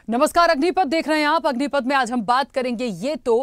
नमस्कार, अग्निपथ देख रहे हैं आप। अग्निपथ में आज हम बात करेंगे ये तो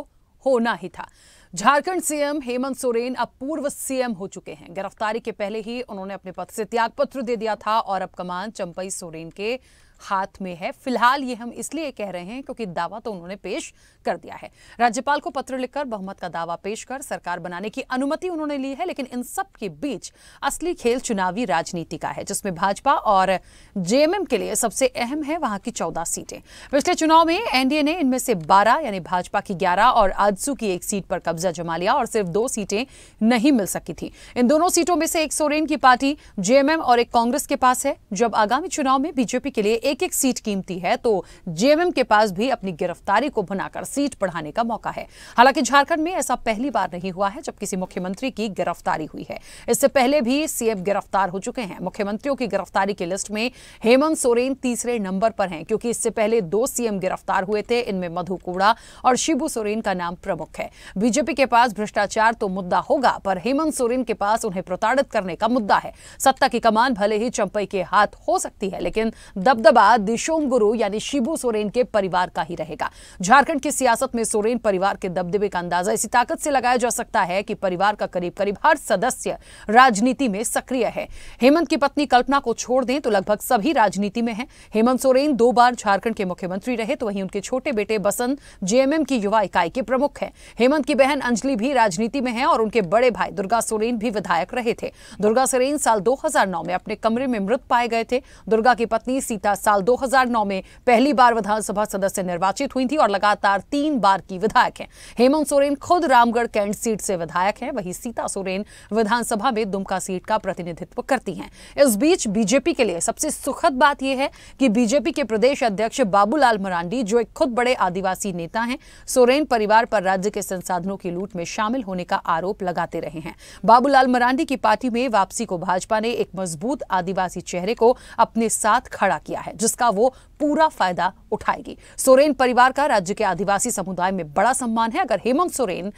होना ही था। झारखंड सीएम हेमंत सोरेन अब पूर्व सीएम हो चुके हैं। गिरफ्तारी के पहले ही उन्होंने अपने पद से त्यागपत्र दे दिया था और अब कमान चंपई सोरेन के हाथ में है। फिलहाल ये हम इसलिए कह रहे हैं क्योंकि दावा तो उन्होंने पेश कर दिया है। राज्यपाल को पत्र लिखकर बहुमत का दावा पेश कर सरकार बनाने की अनुमति उन्होंने ली है। लेकिन इन सब के बीच असली खेल चुनावी राजनीति का है, जिसमें भाजपा और जेएमएम के लिए सबसे अहम है वहां की 14 सीटें। पिछले चुनाव में एनडीए ने इनमें से 12 यानी भाजपा की 11 और आजसू की 1 सीट पर कब्जा जमा लिया और सिर्फ 2 सीटें नहीं मिल सकी थी। इन दोनों सीटों में से एक सोरेन की पार्टी जेएमएम और एक कांग्रेस के पास है। जब आगामी चुनाव में बीजेपी के लिए एक सीट कीमती है तो जेएमएम के पास भी अपनी गिरफ्तारी को बनाकर सीट बढ़ाने का मौका है। हालांकि झारखंड में ऐसा पहली बार नहीं हुआ है जब किसी मुख्यमंत्री की गिरफ्तारी हुई है। इससे पहले भी सीएम गिरफ्तार हो चुके हैं। मुख्यमंत्रियों की गिरफ्तारी की लिस्ट में हेमंत सोरेन तीसरे नंबर पर हैं, क्योंकि इससे पहले 2 सीएम गिरफ्तार हुए थे। इनमें मधु कोड़ा और शिबू सोरेन का नाम प्रमुख है। बीजेपी के पास भ्रष्टाचार तो मुद्दा होगा, पर हेमंत सोरेन के पास उन्हें प्रताड़ित करने का मुद्दा है। सत्ता की कमान भले ही चंपई के हाथ हो सकती है, लेकिन दबदबा दिशोम गुरु यानी शिबू सोरेन के परिवार का ही रहेगा। झारखंड की सियासत में सोरेन परिवार के दबदबे का अंदाजा इसी ताकत से लगाया जा सकता है कि परिवार का करीब करीब हर सदस्य राजनीति में सक्रिय है। हेमंत की पत्नी कल्पना को छोड़ दें तो लगभग सभी राजनीति में हैं। हेमंत सोरेन 2 बार झारखंड के मुख्यमंत्री रहे, तो वहीं उनके छोटे बेटे बसंत जेएमएम की युवा इकाई के प्रमुख हैं। हेमंत की बहन अंजलि भी राजनीति में है और उनके बड़े भाई दुर्गा सोरेन भी विधायक रहे थे। दुर्गा सोरेन साल 2009 में अपने कमरे में मृत पाए गए थे। दुर्गा की पत्नी सीता साल 2009 में पहली बार विधानसभा सदस्य निर्वाचित हुई थी और लगातार 3 बार की विधायक हैं। हेमंत सोरेन खुद रामगढ़ कैंट सीट से विधायक हैं, वहीं सीता सोरेन विधानसभा में दुमका सीट का प्रतिनिधित्व करती हैं। इस बीच बीजेपी के लिए सबसे सुखद बात यह है कि बीजेपी के प्रदेश अध्यक्ष बाबूलाल मरांडी, जो एक खुद बड़े आदिवासी नेता हैं, सोरेन परिवार पर राज्य के संसाधनों की लूट में शामिल होने का आरोप लगाते रहे हैं। बाबूलाल मरांडी की पार्टी में वापसी को भाजपा ने एक मजबूत आदिवासी चेहरे को अपने साथ खड़ा किया है, जिसका वो पूरा फायदा उठाएगी। सोरेन परिवार का राज्य के आदिवासी समुदाय में बड़ा सम्मान है। अगर हेमंत सोरेन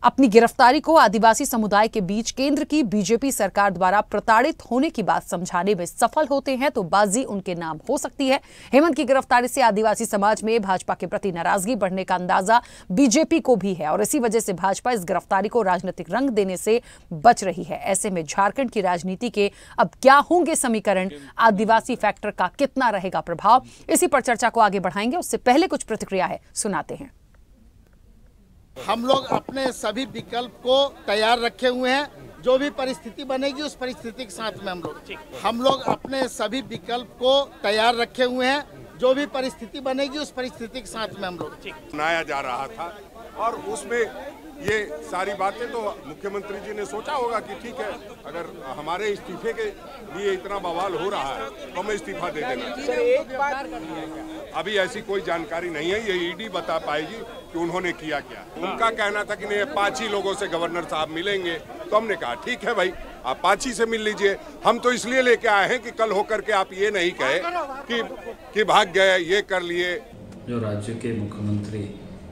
अपनी गिरफ्तारी को आदिवासी समुदाय के बीच केंद्र की बीजेपी सरकार द्वारा प्रताड़ित होने की बात समझाने में सफल होते हैं तो बाजी उनके नाम हो सकती है। हेमंत की गिरफ्तारी से आदिवासी समाज में भाजपा के प्रति नाराजगी बढ़ने का अंदाजा बीजेपी को भी है और इसी वजह से भाजपा इस गिरफ्तारी को राजनीतिक रंग देने से बच रही है। ऐसे में झारखंड की राजनीति के अब क्या होंगे समीकरण, आदिवासी फैक्टर का कितना रहेगा प्रभाव, इसी पर चर्चा को आगे बढ़ाएंगे। उससे पहले कुछ प्रतिक्रिया है, सुनाते हैं। हम लोग अपने सभी विकल्प को तैयार रखे हुए हैं। जो भी परिस्थिति बनेगी उस परिस्थिति के साथ में हम लोग अपने सभी विकल्प को तैयार रखे हुए हैं। जो भी परिस्थिति बनेगी उस परिस्थिति के साथ में हम लोग बनाया जा रहा था और उसमें ये सारी बातें तो मुख्यमंत्री जी ने सोचा होगा कि ठीक है, अगर हमारे इस्तीफे के लिए इतना बवाल हो रहा है तो हमें इस्तीफा दे देना। अभी ऐसी कोई जानकारी नहीं है, ये ईडी बता पाएगी कि उन्होंने किया क्या। उनका कहना था कि नहीं 5 ही लोगों से गवर्नर साहब मिलेंगे, तो हमने कहा ठीक है भाई, आप 5 ही से मिल लीजिए। हम तो इसलिए लेके आए हैं कि कल होकर के आप ये नहीं कहे कि भाग गए, ये कर लिए। जो राज्य के मुख्यमंत्री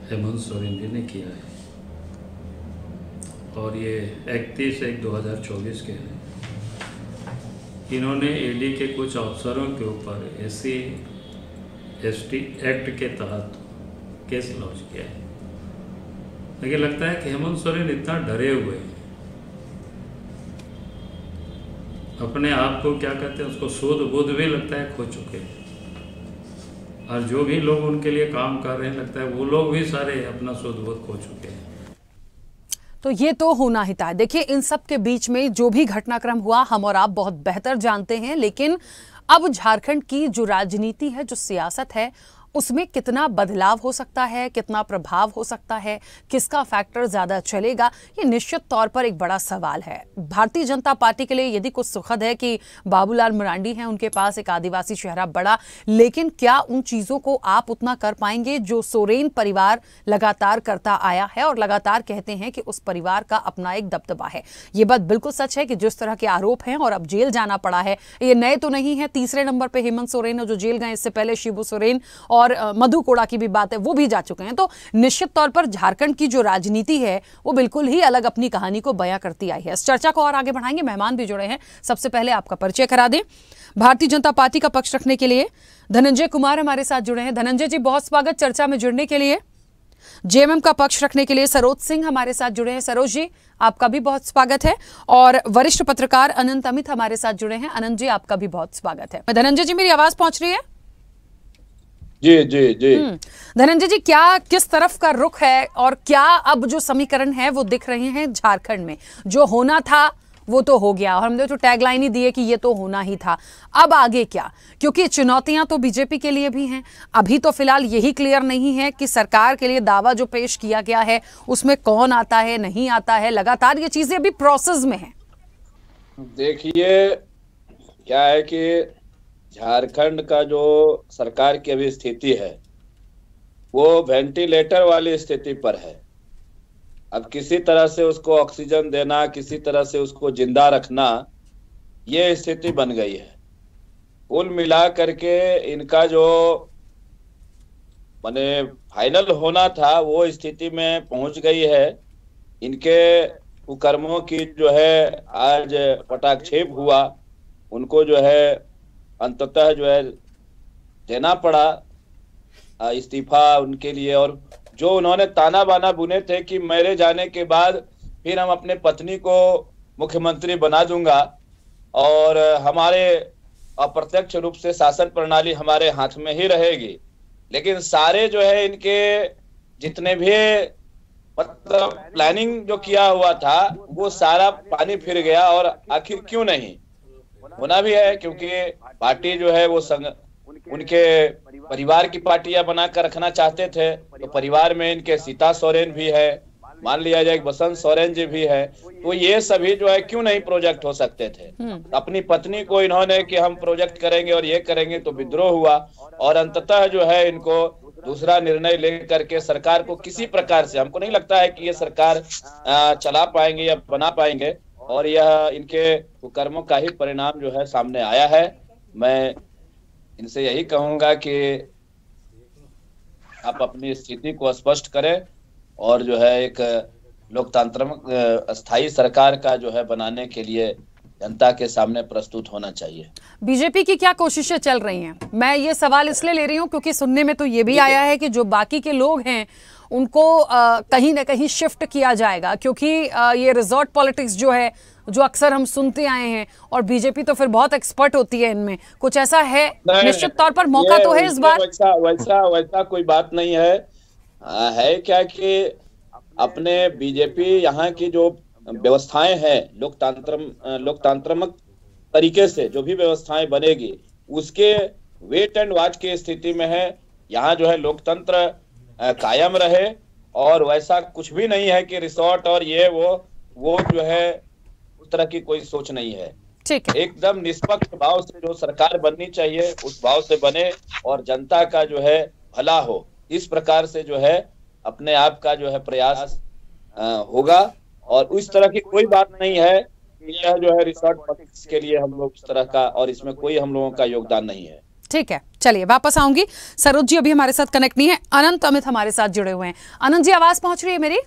हेमंत सोरेन जी ने किया है और ये 31/1/2024 के हैं, इन्होंने ईडी के कुछ अफसरों के ऊपर SC/ST एक्ट के तहत केस लॉन्च किया है। लेकिन लगता है कि हेमंत सोरेन इतना डरे हुए हैं, अपने आप को क्या कहते हैं उसको सूद बुद्ध भी लगता है खो चुके हैं और जो भी लोग उनके लिए काम कर रहे हैं लगता है वो लोग भी सारे अपना सूद बुद्ध खो चुके हैं। तो ये तो होना ही था। देखिए, इन सब के बीच में जो भी घटनाक्रम हुआ हम और आप बहुत बेहतर जानते हैं, लेकिन अब झारखंड की जो राजनीति है, जो सियासत है, उसमें कितना बदलाव हो सकता है, कितना प्रभाव हो सकता है, किसका फैक्टर ज्यादा चलेगा, ये निश्चित तौर पर एक बड़ा सवाल है। भारतीय जनता पार्टी के लिए यदि कुछ सुखद है कि बाबूलाल मरांडी हैं, उनके पास एक आदिवासी चेहरा बड़ा, लेकिन क्या उन चीजों को आप उतना कर पाएंगे जो सोरेन परिवार लगातार करता आया है और लगातार कहते हैं कि उस परिवार का अपना एक दबदबा है। ये बात बिल्कुल सच है कि जिस तरह के आरोप हैं और अब जेल जाना पड़ा है, ये नए तो नहीं है। तीसरे नंबर पर हेमंत सोरेन जो जेल गए, इससे पहले शिबू सोरेन और मधु कोड़ा की भी बात है, वो भी जा चुके हैं। तो निश्चित तौर पर झारखंड की जो राजनीति है वो बिल्कुल ही अलग अपनी कहानी को बयां करती आई है। इस चर्चा को और आगे बढ़ाएंगे, मेहमान भी जुड़े हैं। सबसे पहले आपका परिचय करा दें। भारतीय जनता पार्टी का पक्ष रखने के लिए धनंजय कुमार हमारे साथ जुड़े हैं। धनंजय जी, बहुत स्वागत चर्चा में जुड़ने के लिए। जेएमएम का पक्ष रखने के लिए सरोज सिंह हमारे साथ जुड़े हैं। सरोज जी, आपका भी बहुत स्वागत है। और वरिष्ठ पत्रकार अनंत अमित हमारे साथ जुड़े हैं। अनंत जी, आपका भी बहुत स्वागत है। धनंजय जी, मेरी आवाज पहुंच रही है? जी जी जी। धनंजय जी, क्या किस तरफ का रुख है और क्या अब जो समीकरण है वो दिख रहे हैं झारखंड में? जो होना था वो तो हो गया, और हमने तो टैगलाइन ही दी है कि ये तो होना ही था। अब आगे क्या? क्योंकि चुनौतियां तो बीजेपी के लिए भी हैं। अभी तो फिलहाल यही क्लियर नहीं है कि सरकार के लिए दावा जो पेश किया गया है उसमें कौन आता है, नहीं आता है। लगातार ये चीजें अभी प्रोसेस में हैं। देखिए, क्या है कि झारखंड का जो सरकार की अभी स्थिति है वो वेंटिलेटर वाली स्थिति पर है। अब किसी तरह से उसको ऑक्सीजन देना, किसी तरह से उसको जिंदा रखना, ये स्थिति बन गई है। कुल मिला करके इनका जो माने फाइनल होना था वो स्थिति में पहुंच गई है। इनके कुकर्मों की जो है आज पटाक्षेप हुआ, उनको जो है अंततः जो है देना पड़ा इस्तीफा उनके लिए। और जो उन्होंने ताना बाना बुने थे कि मेरे जाने के बाद फिर हम अपने पत्नी को मुख्यमंत्री बना दूंगा और हमारे अप्रत्यक्ष रूप से शासन प्रणाली हमारे हाथ में ही रहेगी, लेकिन सारे जो है इनके जितने भी मतलब प्लानिंग जो किया हुआ था वो सारा पानी फिर गया। और आखिर क्यों नहीं होना भी है, क्योंकि पार्टी जो है वो उनके परिवार की पार्टियां बनाकर रखना चाहते थे। तो परिवार में इनके सीता सोरेन भी है, मान लिया जाए बसंत सोरेन जी भी है। तो ये सभी जो है क्यों नहीं प्रोजेक्ट हो सकते थे? अपनी पत्नी को इन्होंने कि हम प्रोजेक्ट करेंगे और ये करेंगे, तो विद्रोह हुआ। और अंततः जो है इनको दूसरा निर्णय लेकर के सरकार को किसी प्रकार से, हमको नहीं लगता है कि ये सरकार चला पाएंगे या बना पाएंगे। और यह इनके कुकर्मों का ही परिणाम जो है सामने आया है। मैं इनसे यही कहूंगा कि आप अपनी स्थिति को स्पष्ट करें और जो है एक लोकतांत्रिक अस्थायी सरकार का जो है बनाने के लिए जनता के सामने प्रस्तुत होना चाहिए। बीजेपी की क्या कोशिशें चल रही हैं? मैं ये सवाल इसलिए ले रही हूं क्योंकि सुनने में तो ये भी आया है कि जो बाकी के लोग हैं उनको कहीं ना कहीं शिफ्ट किया जाएगा, क्योंकि ये रिजॉर्ट पॉलिटिक्स जो है, जो अक्सर हम सुनते आए हैं, और बीजेपी तो फिर बहुत एक्सपर्ट होती है इनमें। कुछ ऐसा है? निश्चित तौर पर मौका तो है इस बार। वैसा कोई बात नहीं है। है क्या कि अपने बीजेपी यहाँ की जो व्यवस्थाएं हैं, लोकतांत्रिक तरीके से जो भी व्यवस्थाएं बनेगी उसके वेट एंड वॉच की स्थिति में है। यहाँ जो है लोकतंत्र कायम रहे, और वैसा कुछ भी नहीं है कि रिसोर्ट और ये वो जो है उस तरह की कोई सोच नहीं है। ठीक है, एकदम निष्पक्ष भाव से जो सरकार बननी चाहिए उस भाव से बने और जनता का जो है भला हो, इस प्रकार से जो है अपने आप का जो है प्रयास होगा। और उस तरह की कोई बात नहीं है कि यह जो है रिसोर्ट पॉलिटिक्स के लिए हम लोग इस तरह का, और इसमें कोई हम लोगों का योगदान नहीं है। ठीक है, चलिए वापस आऊंगी। सरोज जी अभी हमारे साथ कनेक्ट नहीं है। अनंत अमित हमारे साथ जुड़े हुए हैं। अनंत जी, आवाज पहुंच रही है मेरी?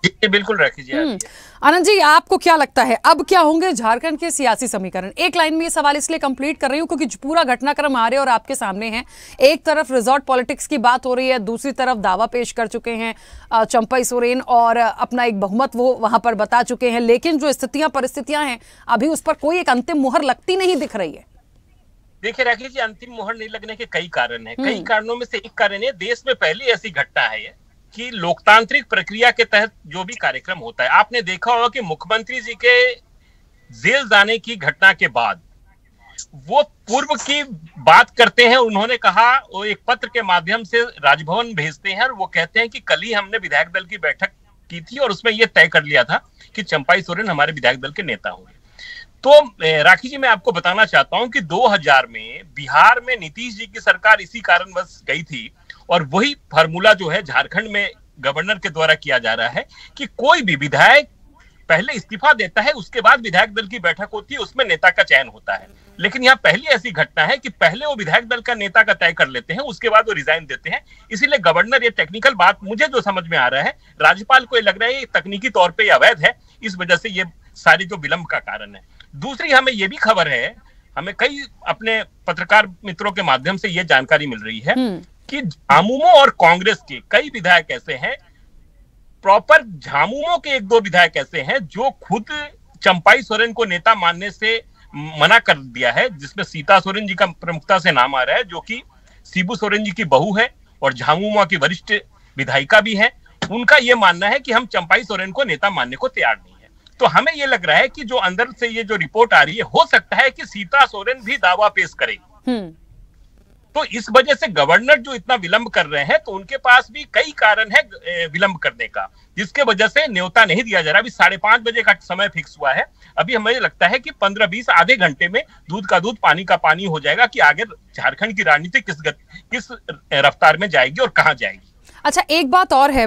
जी बिल्कुल, रखी जी। अनंत जी, आपको क्या लगता है अब क्या होंगे झारखंड के सियासी समीकरण? एक लाइन में ये सवाल इसलिए कंप्लीट कर रही हूं क्योंकि पूरा घटनाक्रम हमारे और आपके सामने है। एक तरफ रिजॉर्ट पॉलिटिक्स की बात हो रही है, दूसरी तरफ दावा पेश कर चुके हैं चंपई सोरेन और अपना एक बहुमत वो वहां पर बता चुके हैं, लेकिन जो परिस्थितियां हैं अभी उस पर कोई एक अंतिम मुहर लगती नहीं दिख रही है। देखिए राकेश जी, अंतिम मुहर नहीं लगने के कई कारण हैं। कई कारणों में से एक कारण है, देश में पहली ऐसी घटना है ये कि लोकतांत्रिक प्रक्रिया के तहत जो भी कार्यक्रम होता है, आपने देखा होगा कि मुख्यमंत्री जी के जेल जाने की घटना के बाद वो पूर्व की बात करते हैं। उन्होंने कहा, वो एक पत्र के माध्यम से राजभवन भेजते हैं और वो कहते हैं कि कल ही हमने विधायक दल की बैठक की थी और उसमें यह तय कर लिया था कि चंपई सोरेन हमारे विधायक दल के नेता होंगे। तो राखी जी, मैं आपको बताना चाहता हूं कि 2000 में बिहार में नीतीश जी की सरकार इसी कारणवश गई थी, और वही फार्मूला जो है झारखंड में गवर्नर के द्वारा किया जा रहा है कि कोई भी विधायक पहले इस्तीफा देता है, उसके बाद विधायक दल की बैठक होती है, उसमें नेता का चयन होता है। लेकिन यहाँ पहली ऐसी घटना है कि पहले वो विधायक दल का नेता का तय कर लेते हैं, उसके बाद वो रिजाइन देते हैं। इसीलिए गवर्नर, ये टेक्निकल बात मुझे जो समझ में आ रहा है, राज्यपाल को ये लग रहा है ये तकनीकी तौर पे अवैध है, इस वजह से ये सारी जो विलंब का कारण है। दूसरी हमें ये भी खबर है, हमें कई अपने पत्रकार मित्रों के माध्यम से ये जानकारी मिल रही है कि झामुमो और कांग्रेस के कई विधायक ऐसे हैं, प्रॉपर झामुमो के एक दो विधायक ऐसे हैं जो खुद चंपाई सोरेन को नेता मानने से मना कर दिया है, जिसमें सीता सोरेन जी का प्रमुखता से नाम आ रहा है, जो कि शिबू सोरेन जी की बहू है और झामुमो की वरिष्ठ विधायिका भी है। उनका यह मानना है कि हम चंपाई सोरेन को नेता मानने को तैयार नहीं है। तो हमें यह लग रहा है कि जो अंदर से ये जो रिपोर्ट आ रही है, हो सकता है कि सीता सोरेन भी दावा पेश करे। तो इस वजह से गवर्नर जो इतना विलंब कर रहे हैं, तो उनके पास भी कई कारण है विलंब करने का, जिसके वजह से न्योता नहीं दिया जा रहा। अभी 5:30 बजे का समय फिक्स हुआ है। अभी हमें लगता है कि 15-20 आधे घंटे में दूध का दूध पानी का पानी हो जाएगा कि आगे झारखंड की राजनीति किस रफ्तार में जाएगी और कहां जाएगी। अच्छा, एक बात और है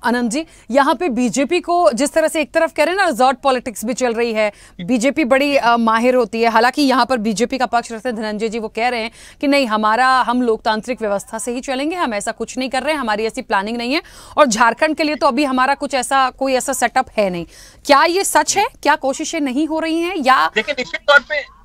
आनंद जी, यहाँ पे बीजेपी को जिस तरह से एक तरफ कह रहे हैं ना, रिजॉर्ट पॉलिटिक्स भी चल रही है, बीजेपी बड़ी माहिर होती है। हालांकि यहाँ पर बीजेपी का पक्ष रखते धनंजय जी, वो कह रहे हैं कि नहीं, हम लोकतांत्रिक व्यवस्था से ही चलेंगे, हम ऐसा कुछ नहीं कर रहे हैं, हमारी ऐसी प्लानिंग नहीं है, और झारखंड के लिए तो अभी हमारा कोई ऐसा सेटअप है नहीं। क्या ये सच है? क्या कोशिशें नहीं हो रही हैं? या देखिए,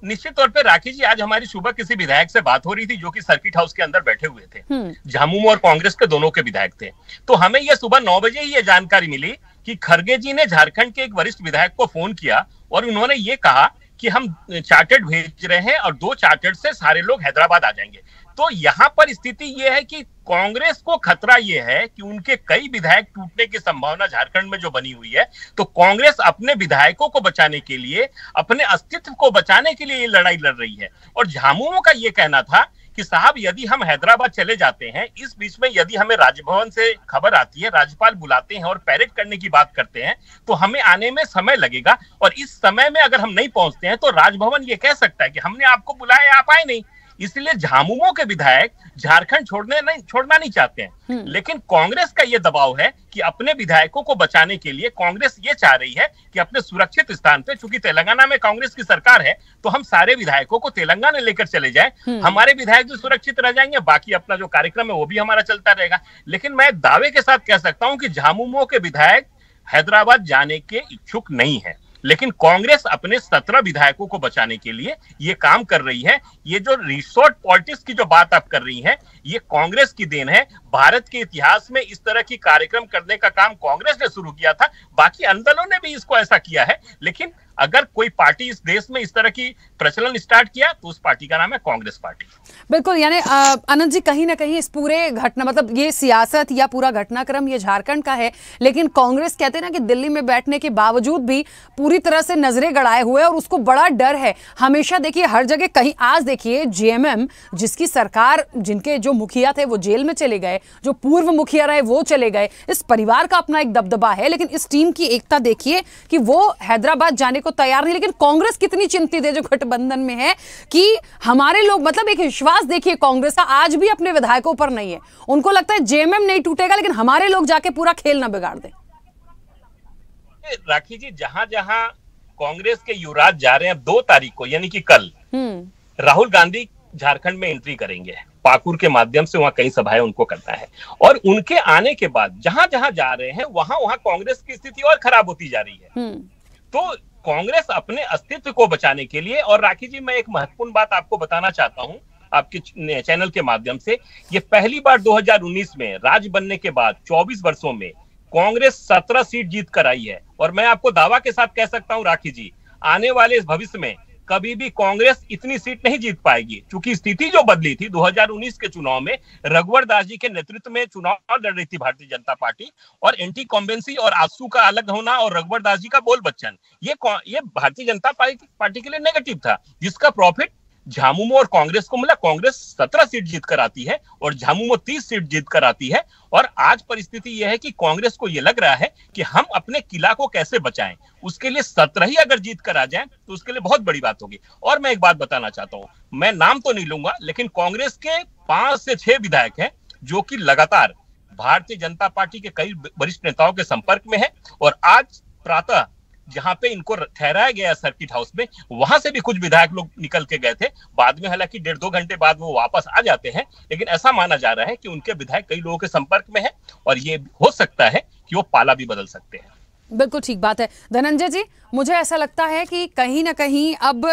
निश्चित तौर पे राखी जी, आज हमारी सुबह किसी विधायक से बात हो रही थी जो कि सर्किट हाउस के अंदर बैठे हुए थे, झामुमो और कांग्रेस के दोनों के विधायक थे। तो हमें यह सुबह 9 बजे ही ये जानकारी मिली कि खरगे जी ने झारखंड के एक वरिष्ठ विधायक को फोन किया और उन्होंने ये कहा कि हम चार्टर्ड भेज रहे हैं और 2 चार्टर्ड से सारे लोग हैदराबाद आ जाएंगे। तो यहाँ पर स्थिति यह है कि कांग्रेस को खतरा यह है कि उनके कई विधायक टूटने की संभावना झारखंड में जो बनी हुई है, तो कांग्रेस अपने विधायकों को बचाने के लिए, अपने अस्तित्व को बचाने के लिए ये लड़ाई लड़ रही है। और झामुमो का ये कहना था कि साहब, यदि हम हैदराबाद चले जाते हैं, इस बीच में यदि हमें राजभवन से खबर आती है, राज्यपाल बुलाते हैं और पैरेड करने की बात करते हैं, तो हमें आने में समय लगेगा, और इस समय में अगर हम नहीं पहुंचते हैं तो राजभवन ये कह सकता है कि हमने आपको बुलाया, आप आए नहीं। इसलिए झामुमो के विधायक झारखंड छोड़ना नहीं चाहते हैं। लेकिन कांग्रेस का यह दबाव है कि अपने विधायकों को बचाने के लिए कांग्रेस ये चाह रही है कि अपने सुरक्षित स्थान पे, चूंकि तेलंगाना में कांग्रेस की सरकार है, तो हम सारे विधायकों को तेलंगाना लेकर चले जाएं, हमारे विधायक भी सुरक्षित रह जाएंगे, बाकी अपना जो कार्यक्रम है वो भी हमारा चलता रहेगा। लेकिन मैं दावे के साथ कह सकता हूं कि झामुमो के विधायक हैदराबाद जाने के इच्छुक नहीं है, लेकिन कांग्रेस अपने 17 विधायकों को बचाने के लिए ये काम कर रही है। ये जो रिसोर्ट पॉलिटिक्स की जो बात आप कर रही हैं, ये कांग्रेस की देन है। भारत के इतिहास में इस तरह की कार्यक्रम करने का काम कांग्रेस ने शुरू किया था, बाकी अन्य दलों ने भी इसको ऐसा किया है। लेकिन अगर कोई पार्टी इस देश में इस तरह की प्रचलन स्टार्ट किया तो उस पार्टी का नाम है कांग्रेस पार्टी। बिल्कुल, यानी आनंद जी, कहीं ना कहीं इस पूरे घटना, मतलब ये सियासत या पूरा घटनाक्रम ये झारखंड का है, लेकिन कांग्रेस कहते हैं ना कि दिल्ली में बैठने के बावजूद भी पूरी तरह से नजरें गड़ाए हुए और उसको बड़ा डर है हमेशा। देखिए हर जगह, कहीं आज देखिए जेएमएम जिसकी सरकार, जिनके जो मुखिया थे वो जेल में चले गए, जो पूर्व मुखिया रहे वो चले गए, इस परिवार का अपना एक दबदबा है, लेकिन इस टीम की एकता देखिए कि वो हैदराबाद जाने को तैयार नहीं। लेकिन कांग्रेस कितनी चिंतित है जो गठबंधन में है कि हमारे लोग, मतलब एक विश्वास देखिए कांग्रेस का आज भी अपने विधायकों पर नहीं है। उनको लगता है जेएमएम नहीं टूटेगा, लेकिन हमारे लोग जाके पूरा खेल ना बिगाड़ दें। राखी जी, जहां जहां कांग्रेस के युवराज जा रहे हैं 2 तारीख को, यानी कि कल, राहुल गांधी झारखंड में एंट्री करेंगे, पाकुर के माध्यम से वहां कई सभाएं उनको करना है, और उनके आने के बाद जहां जहां जा रहे हैं वहां कांग्रेस की स्थिति और खराब होती जा रही है। तो कांग्रेस अपने अस्तित्व को बचाने के लिए, और राखी जी, मैं एक महत्वपूर्ण बात आपको बताना चाहता हूं आपके चैनल के माध्यम से, ये पहली बार 2019 में राज बनने के बाद 24 वर्षों में कांग्रेस 17 सीट जीत कर आई है। और मैं आपको दावा के साथ कह सकता हूं राखी जी, आने वाले इस भविष्य में कभी भी कांग्रेस इतनी सीट नहीं जीत पाएगी, क्योंकि स्थिति जो बदली थी 2019 के चुनाव में, रघुवर दास जी के नेतृत्व में चुनाव लड़ रही थी भारतीय जनता पार्टी, और एंटी कॉम्बेंसी और आसू का अलग होना और रघुवर दास जी का बोल बच्चन, ये भारतीय जनता पार्टी के लिए नेगेटिव था, जिसका प्रॉफिट झामुमो और कांग्रेस को मिला। कांग्रेस 17 सीट जीत कर आती है और झामुमो 30 सीट जीत कर आती है। और आज परिस्थिति यह है कि कांग्रेस को यह लग रहा है कि हम अपने किला को कैसे बचाएं, उसके लिए 17 ही अगर जीत कर आ जाएं तो उसके लिए बहुत बड़ी बात होगी। और मैं एक बात बताना चाहता हूं, मैं नाम तो नहीं लूंगा, लेकिन कांग्रेस के 5 से 6 विधायक हैं जो कि लगातार भारतीय जनता पार्टी के कई वरिष्ठ नेताओं के संपर्क में है, और आज प्रातः जहां पे इनको ठहराया गया सर्किट हाउस में, वहां से भी कुछ विधायक लोग निकल के गए थे। बाद में हालांकि 1.5-2 घंटे बाद वो वापस आ जाते हैं, लेकिन ऐसा माना जा रहा है कि उनके विधायक कई लोगों के संपर्क में है और ये हो सकता है कि वो पाला भी बदल सकते हैं। बिल्कुल ठीक बात है धनंजय जी। मुझे ऐसा लगता है कि कहीं ना कहीं अब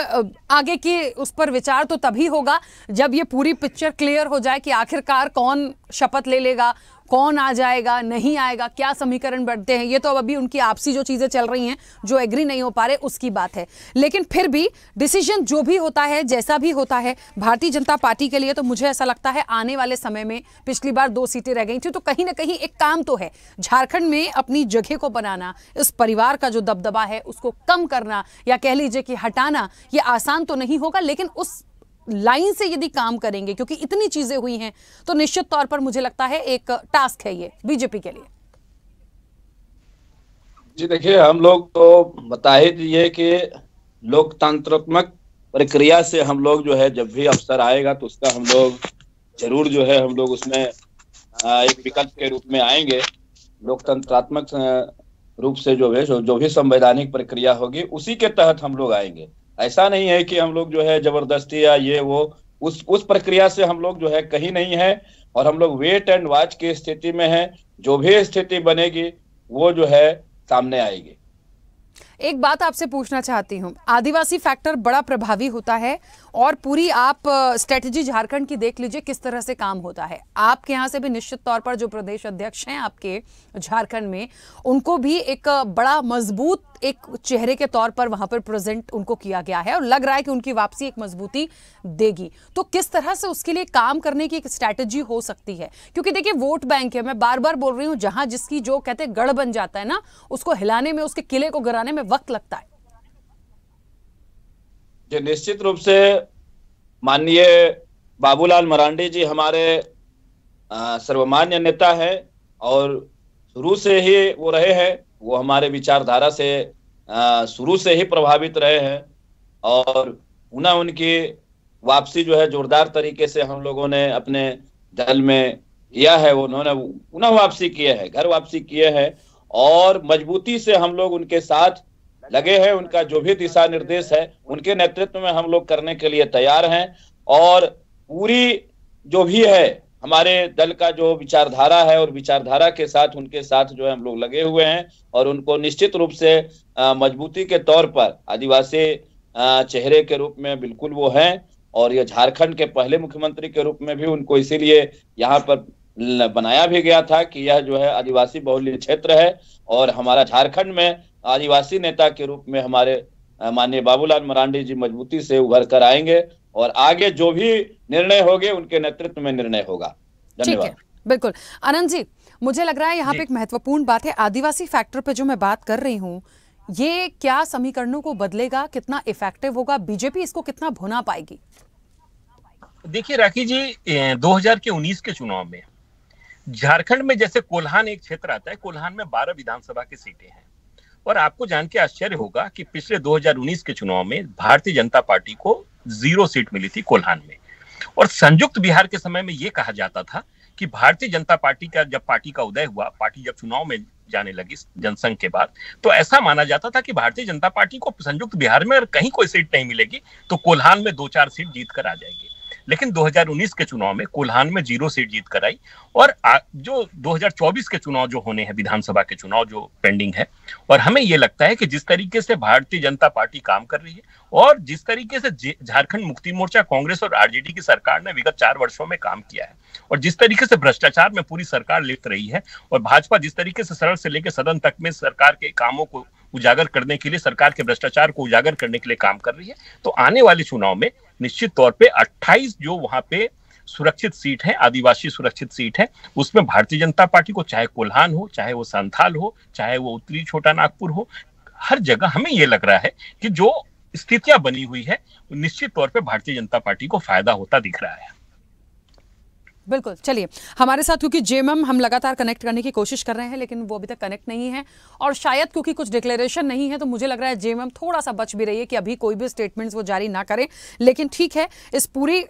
आगे के उस पर विचार तो तभी होगा जब ये पूरी पिक्चर क्लियर हो जाए कि आखिरकार कौन शपथ ले लेगा, कौन आ जाएगा, नहीं आएगा, क्या समीकरण बढ़ते हैं। ये तो अभी उनकी आपसी जो चीजें चल रही हैं, जो एग्री नहीं हो पा रहे, उसकी बात है। लेकिन फिर भी डिसीजन जो भी होता है, जैसा भी होता है भारतीय जनता पार्टी के लिए, तो मुझे ऐसा लगता है आने वाले समय में, पिछली बार 2 सीटें रह गई थी, तो कहीं ना कहीं एक काम तो है झारखंड में अपनी जगह को बनाना, इस परिवार का जो दबदबा है उसको कम करना या कह लीजिए कि हटाना। ये आसान तो नहीं होगा, लेकिन उस लाइन से यदि काम करेंगे, क्योंकि इतनी चीजें हुई हैं, तो निश्चित तौर पर मुझे लगता है एक टास्क है ये बीजेपी के लिए। जी देखिए, हम लोग तो बता ही दिए कि लोकतांत्रात्मक प्रक्रिया से हम लोग जो है जब भी अवसर आएगा तो उसका हम लोग जरूर जो है हम लोग उसमें एक विकल्प के रूप में आएंगे। लोकतंत्रात्मक रूप से जो भी संवैधानिक प्रक्रिया होगी उसी के तहत हम लोग आएंगे। ऐसा नहीं है कि हम लोग जो है जबरदस्ती या ये वो उस प्रक्रिया से हम लोग जो है कहीं नहीं है, और हम लोग वेट एंड वॉच की स्थिति में है। जो भी स्थिति बनेगी वो जो है सामने आएगी। एक बात आपसे पूछना चाहती हूँ, आदिवासी फैक्टर बड़ा प्रभावी होता है और पूरी आप स्ट्रेटजी झारखंड की देख लीजिए किस तरह से काम होता है। आपके यहाँ से भी निश्चित तौर पर जो प्रदेश अध्यक्ष हैं आपके झारखंड में, उनको भी एक बड़ा मजबूत एक चेहरे के तौर पर वहां पर प्रेजेंट उनको किया गया है और लग रहा है कि उनकी वापसी एक मजबूती देगी। तो किस तरह से उसके लिए काम करने की एक स्ट्रैटेजी हो सकती है? क्योंकि देखिए वोट बैंक है, मैं बार बार बोल रही हूँ, जहां जिसकी जो कहते हैं गढ़ बन जाता है ना, उसको हिलाने में, उसके किले को गिराने में वक्त लगता है। निश्चित रूप से माननीय बाबूलाल मरांडी जी हमारे सर्वमान्य नेता है और शुरू से ही वो रहे हैं। वो हमारे विचारधारा से शुरू से ही प्रभावित रहे हैं और पुनः उनकी वापसी जो है जोरदार तरीके से हम लोगों ने अपने दल में किया है। उन्होंने पुनः वापसी किए हैं, घर वापसी किए हैं और मजबूती से हम लोग उनके साथ लगे हैं। उनका जो भी दिशा निर्देश है उनके नेतृत्व में हम लोग करने के लिए तैयार हैं और पूरी जो भी है हमारे दल का जो विचारधारा है और विचारधारा के साथ उनके साथ जो है हम लोग लगे हुए हैं और उनको निश्चित रूप से मजबूती के तौर पर आदिवासी चेहरे के रूप में बिल्कुल वो हैं। और ये झारखंड के पहले मुख्यमंत्री के रूप में भी उनको इसीलिए यहाँ पर बनाया भी गया था कि यह जो है आदिवासी बहुल्य क्षेत्र है और हमारा झारखंड में आदिवासी नेता के रूप में हमारे माननीय बाबूलाल मरांडी जी मजबूती से उभर कर आएंगे और आगे जो भी निर्णय होंगे उनके नेतृत्व में निर्णय होगा। धन्यवाद। बिल्कुल आनंद जी, मुझे लग रहा है यहाँ पे एक महत्वपूर्ण बात है, आदिवासी फैक्टर पे जो मैं बात कर रही हूँ, ये क्या समीकरणों को बदलेगा, कितना इफेक्टिव होगा, बीजेपी इसको कितना भुना पाएगी? देखिए राखी जी, 2019 के चुनाव में झारखंड में जैसे कोल्हान एक क्षेत्र आता है, कोल्हान में 12 विधानसभा की सीटें हैं और आपको जान के आश्चर्य होगा कि पिछले 2019 के चुनाव में भारतीय जनता पार्टी को 0 सीट मिली थी कोल्हान में। और संयुक्त बिहार के समय में यह कहा जाता था कि भारतीय जनता पार्टी का जब पार्टी का उदय हुआ, पार्टी जब चुनाव में जाने लगी जनसंघ के बाद, तो ऐसा माना जाता था कि भारतीय जनता पार्टी को संयुक्त बिहार में अगर कहीं कोई सीट नहीं मिलेगी तो कोल्हान में 2-4 सीट जीत कर आ जाएगी। लेकिन 2019 के चुनाव में कोल्हान में 0 सीट जीत कर आई और जो 2024 के चुनाव जो होने हैं, विधानसभा के चुनाव जो पेंडिंग है, और हमें ये लगता है कि जिस तरीके से भारतीय जनता पार्टी काम कर रही है और जिस तरीके से झारखंड मुक्ति मोर्चा, कांग्रेस और आरजेडी की सरकार ने विगत 4 वर्षों में काम किया है और जिस तरीके से भ्रष्टाचार में पूरी सरकार लिप्त रही है और भाजपा जिस तरीके से सदन से लेकर सदन तक में सरकार के कामों को उजागर करने के लिए, सरकार के भ्रष्टाचार को उजागर करने के लिए काम कर रही है, तो आने वाले चुनाव में निश्चित तौर पे 28 जो वहां पे सुरक्षित सीट है, आदिवासी सुरक्षित सीट है, उसमें भारतीय जनता पार्टी को, चाहे कोल्हान हो, चाहे वो संथाल हो, चाहे वो उत्तरी छोटा नागपुर हो, हर जगह हमें ये लग रहा है कि जो स्थितियां बनी हुई है निश्चित तौर पे भारतीय जनता पार्टी को फायदा होता दिख रहा है। बिल्कुल, चलिए हमारे साथ क्योंकि जेएमएम हम लगातार कनेक्ट करने की कोशिश कर रहे हैं लेकिन वो अभी तक कनेक्ट नहीं है और शायद क्योंकि कुछ डिक्लेरेशन नहीं है तो मुझे लग रहा है जेएमएम थोड़ा सा बच भी रही है कि अभी कोई भी स्टेटमेंट्स वो जारी ना करें। लेकिन ठीक है, इस पूरी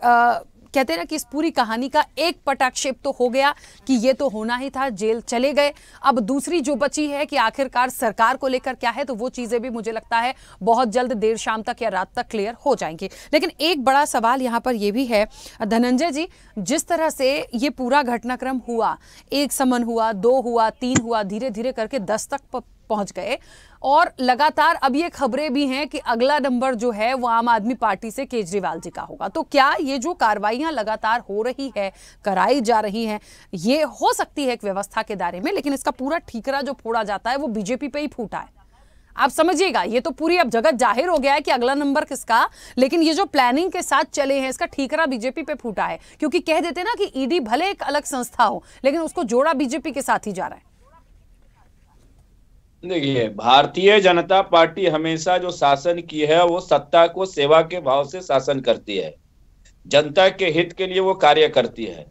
कहते हैं ना कि इस पूरी कहानी का एक पटाक्षेप तो हो गया कि ये तो होना ही था, जेल चले गए। अब दूसरी जो बची है कि आखिरकार सरकार को लेकर क्या है, तो वो चीजें भी मुझे लगता है बहुत जल्द देर शाम तक या रात तक क्लियर हो जाएंगी। लेकिन एक बड़ा सवाल यहाँ पर यह भी है धनंजय जी, जिस तरह से ये पूरा घटनाक्रम हुआ, 1 समन हुआ, 2 हुआ, 3 हुआ, धीरे धीरे करके 10 तक पहुंच गए और लगातार अब ये खबरें भी हैं कि अगला नंबर जो है वो आम आदमी पार्टी से केजरीवाल जी का होगा। तो क्या ये जो कार्रवाइयां लगातार हो रही है, कराई जा रही हैं, ये हो सकती है एक व्यवस्था के दायरे में, लेकिन इसका पूरा ठीकरा जो फोड़ा जाता है वो बीजेपी पे ही फूटा है। आप समझिएगा, ये तो पूरी अब जगत जाहिर हो गया है कि अगला नंबर किसका, लेकिन ये जो प्लानिंग के साथ चले हैं इसका ठीकरा बीजेपी पे फूटा है। क्योंकि कह देते हैं ना कि ईडी भले एक अलग संस्था हो, लेकिन उसको जोड़ा बीजेपी के साथ ही जा रहा है। देखिए, भारतीय जनता पार्टी हमेशा जो शासन की है वो सत्ता को सेवा के भाव से शासन करती है, जनता के हित के लिए वो कार्य करती है।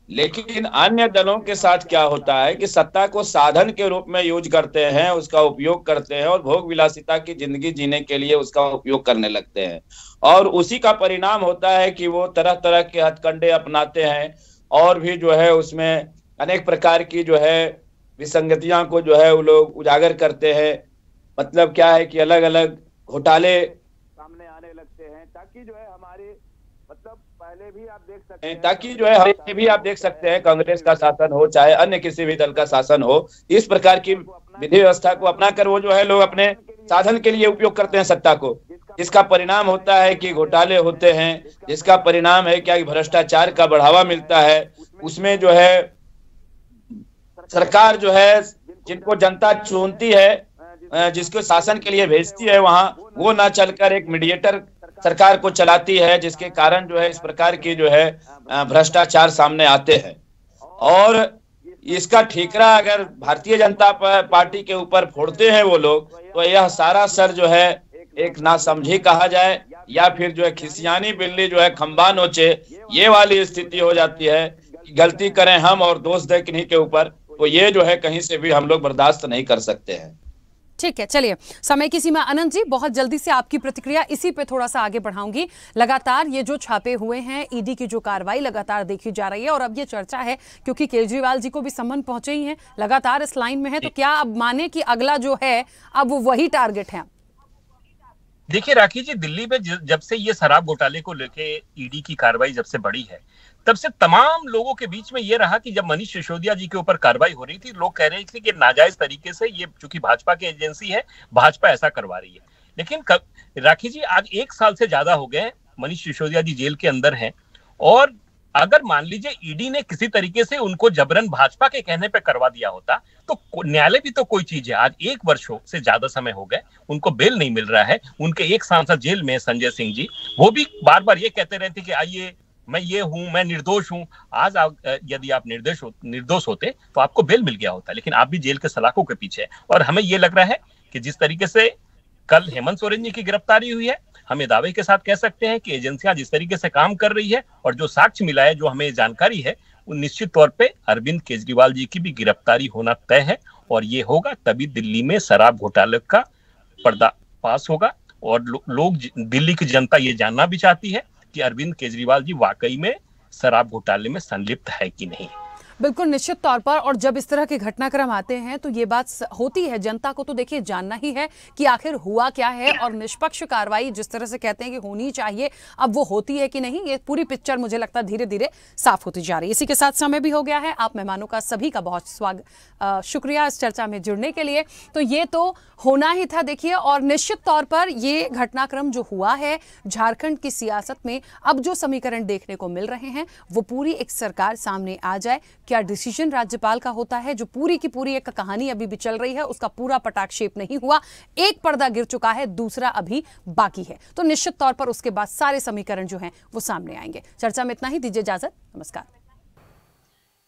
लेकिन अन्य दलों के साथ क्या होता है कि सत्ता को साधन के रूप में यूज करते हैं, उसका उपयोग करते हैं और भोग विलासिता की जिंदगी जीने के लिए उसका उपयोग करने लगते हैं। और उसी का परिणाम होता है कि वो तरह तरह के हथकंडे अपनाते हैं और भी जो है उसमें अनेक प्रकार की जो है विसंगतियां को जो है वो लोग उजागर करते हैं। मतलब क्या है कि अलग अलग घोटाले सामने आने लगते हैं ताकि जो है हमारे पहले भी आप देख सकते हैं, ताकि जो है हम भी आप देख सकते हैं कांग्रेस का शासन हो चाहे अन्य किसी भी दल का शासन हो, इस प्रकार की विधि व्यवस्था को अपनाकर वो जो है लोग अपने साधन के लिए उपयोग करते हैं सत्ता को। इसका परिणाम होता है कि घोटाले होते हैं, जिसका परिणाम है क्या भ्रष्टाचार का बढ़ावा मिलता है। उसमें जो है सरकार जो है जिनको जनता चुनती है, जिसको शासन के लिए भेजती है वहां, वो ना चलकर एक मीडिएटर सरकार को चलाती है, जिसके कारण जो है इस प्रकार की जो है भ्रष्टाचार सामने आते हैं। और इसका ठीकरा अगर भारतीय जनता पार्टी के ऊपर फोड़ते हैं वो लोग, तो यह सारा सर जो है एक नासमझी कहा जाए या फिर जो है खिसियानी बिल्ली जो है खंबा नोचे, ये वाली स्थिति हो जाती है। गलती करें हम और दोष दें किन्हीं के ऊपर, तो ये जो है कहीं से भी हम लोग बर्दाश्त नहीं कर सकते हैं। ठीक है, चलिए, समय की सीमा। अनंत जी, बहुत जल्दी से आपकी प्रतिक्रिया इसी पे थोड़ा सा आगे बढ़ाऊंगी। लगातार ये जो छापे हुए हैं, ईडी की जो कार्रवाई लगातार देखी जा रही है और अब ये चर्चा है क्योंकि केजरीवाल जी को भी सम्मन पहुंचे ही हैं, लगातार इस लाइन में है, तो क्या अब माने कि अगला जो है अब वो वही टारगेट है? देखिए राखी जी, दिल्ली में जब से ये शराब घोटाले को लेके ईडी की कार्रवाई जब से बढ़ी है, तब से तमाम लोगों के बीच में ये रहा कि जब मनीष सिसोदिया जी के ऊपर कार्रवाई हो रही थी, लोग कह रहे थे कि नाजायज तरीके से ये, चूंकि भाजपा की एजेंसी है, भाजपा ऐसा करवा रही है। लेकिन राखी जी, आज 1 साल से ज्यादा हो गए मनीष सिसोदिया जी जेल के अंदर हैं, और अगर मान लीजिए ईडी ने किसी तरीके से उनको जबरन भाजपा के कहने पे करवा दिया होता, तो न्यायालय भी तो कोई चीज है। आज 1 वर्ष से ज्यादा समय हो गए, उनको बेल नहीं मिल रहा है। उनके एक सांसद जेल में, संजय सिंह जी, वो भी बार बार ये कहते रहते कि आइए, मैं ये हूं, मैं निर्दोष हूं। आज यदि आप निर्दोष होते तो आपको बेल मिल गया होता, लेकिन आप भी जेल के सलाखों के पीछे हैं। और हमें ये लग रहा है कि जिस तरीके से कल हेमंत सोरेन जी की गिरफ्तारी हुई है, हमें दावे के साथ कह सकते हैं कि एजेंसियां जिस तरीके से काम कर रही है और जो साक्ष्य मिला है, जो हमें जानकारी है, वो निश्चित तौर पे अरविंद केजरीवाल जी की भी गिरफ्तारी होना तय है। और ये होगा तभी दिल्ली में शराब घोटाले का पर्दाफाश होगा और लोग, दिल्ली की जनता ये जानना भी चाहती है कि अरविंद केजरीवाल जी वाकई में शराब घोटाले में संलिप्त है कि नहीं। बिल्कुल, निश्चित तौर पर। और जब इस तरह के घटनाक्रम आते हैं तो ये बात होती है, जनता को तो देखिए जानना ही है कि आखिर हुआ क्या है, और निष्पक्ष कार्रवाई जिस तरह से कहते हैं कि होनी चाहिए, अब वो होती है कि नहीं, ये पूरी पिक्चर मुझे लगता है धीरे धीरे साफ होती जा रही है। इसी के साथ समय भी हो गया है। आप मेहमानों का सभी का बहुत शुक्रिया इस चर्चा में जुड़ने के लिए। तो ये तो होना ही था देखिए, और निश्चित तौर पर ये घटनाक्रम जो हुआ है झारखंड की सियासत में, अब जो समीकरण देखने को मिल रहे हैं वो पूरी एक सरकार सामने आ जाए, क्या डिसीजन राज्यपाल का होता है, जो पूरी की पूरी एक कहानी अभी भी चल रही है, उसका पूरा पटाक्षेप नहीं हुआ, एक पर्दा गिर चुका है, दूसरा अभी बाकी है। तो निश्चित तौर पर उसके बाद सारे समीकरण जो हैं वो सामने आएंगे। चर्चा में इतना ही, दीजिए इजाजत, नमस्कार।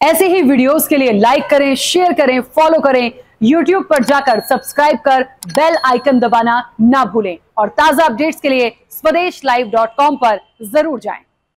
ऐसे ही वीडियोस के लिए लाइक करें, शेयर करें, फॉलो करें, YouTube पर जाकर सब्सक्राइब कर बेल आइकन दबाना ना भूलें, और ताजा अपडेट्स के लिए स्वदेशलाइव.com पर जरूर जाएं।